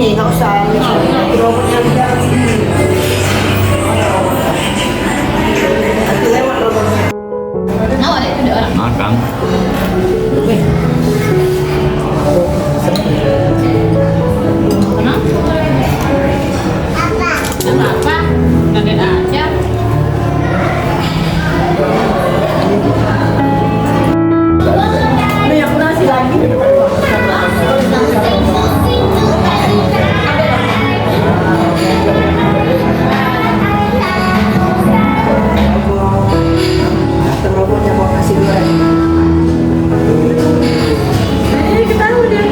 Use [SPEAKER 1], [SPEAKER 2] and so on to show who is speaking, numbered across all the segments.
[SPEAKER 1] Ini nggak usah. Robotnya dia. Nanti lewat robotnya.
[SPEAKER 2] Oh, ada itu ada orang.
[SPEAKER 3] Makan.
[SPEAKER 2] Apa? Kaget aja.
[SPEAKER 1] Ini yang nasi lagi. Robotnya mau kasih goreng. Ketahui dia.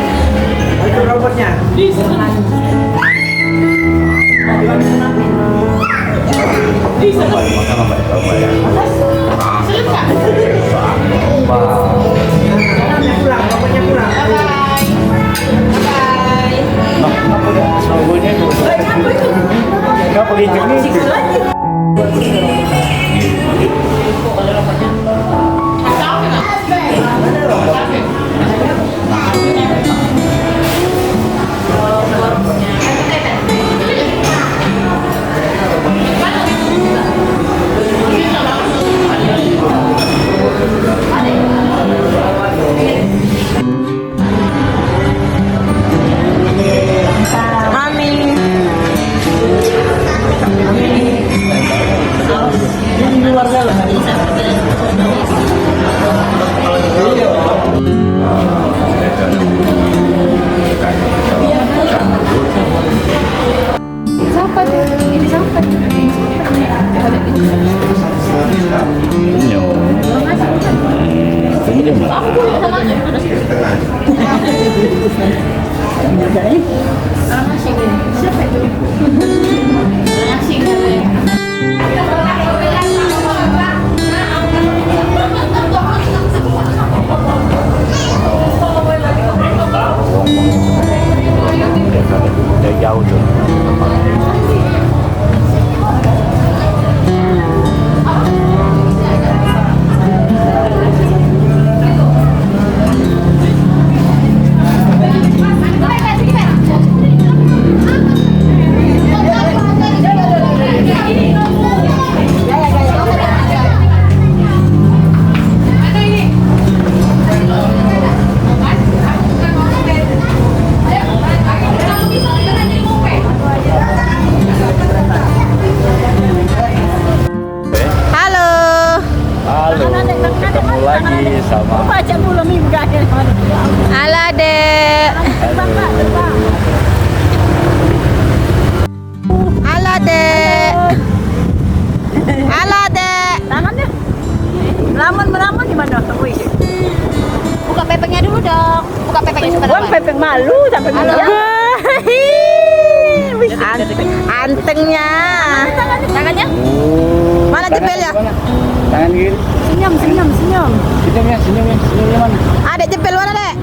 [SPEAKER 1] Itu robotnya.
[SPEAKER 3] Makan apa ya?
[SPEAKER 2] Sulit nggak?
[SPEAKER 1] Robotnya pulang, robotnya pulang.
[SPEAKER 2] Bye. Bye.
[SPEAKER 3] Nggak pergi ini. Jauh tuh. Lagi sama
[SPEAKER 2] Baca mulu mimpi. Halo, Dek. Halo, Dek. Halo, Dek.
[SPEAKER 1] Tangannya. Melamun di mana? Wih.
[SPEAKER 2] Buka pepengnya dulu dong. Buka pepengnya sebentar.
[SPEAKER 1] Buang pepeng malu sampai
[SPEAKER 2] Halo.
[SPEAKER 1] Antengnya.
[SPEAKER 2] Tangannya?
[SPEAKER 1] Mana jempelnya?
[SPEAKER 3] tangan kiri.
[SPEAKER 1] Senyum.
[SPEAKER 3] Senyumnya mana?
[SPEAKER 1] Ada jempel mana, Dek?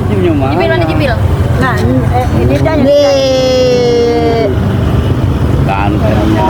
[SPEAKER 3] Senyumnya mana?
[SPEAKER 2] Jembil mana jembil?
[SPEAKER 1] Nah, ini dia.
[SPEAKER 3] Kantengnya.